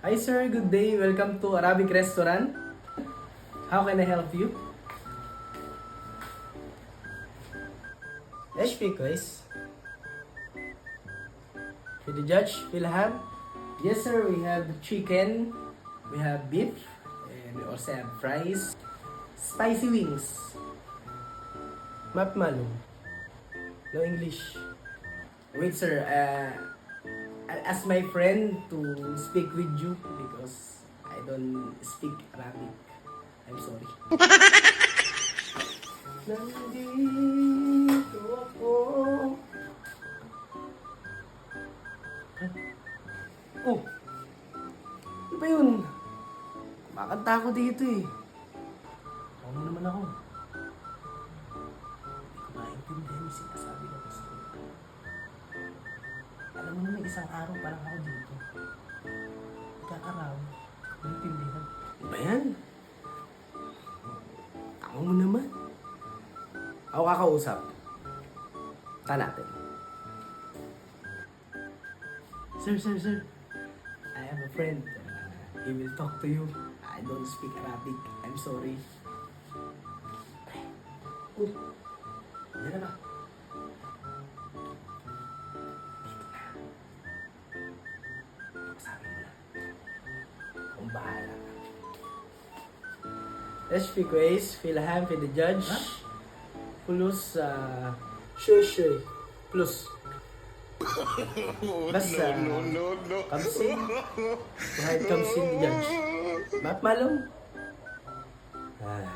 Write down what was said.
Hi sir, good day. Welcome to Arabic Restaurant. How can I help you? ايش في كويس؟ For the judge, في الهاب? Yes sir, we have chicken, we have beef, and we also have fries, spicy wings. Map malum. No English. Wait sir, I'll ask my friend to speak with you because I don't speak Arabic. I'm sorry. Nandito ako. Oh! Ano ba yun? Kumakanta ako dito eh. Ano naman ako? Hindi ko maintindihan yung sinasabi ng gusto. Alam mo naman, isang araw parang ako dito. Kakaraw. Maintindihan. Ano ba yan? Ako mo naman. Ako kakausap. Natin. Sir. I have a friend. He will talk to you. I don't speak Arabic. I'm sorry. Uy. Yan na ba? Sabi mo na. Kung bahala ka. Let's speak ways. Filham, for the judge. Huh? Plus, shui. Plus. Basta, kamsin. Kahit kamsin the judge. Map malum. Ah.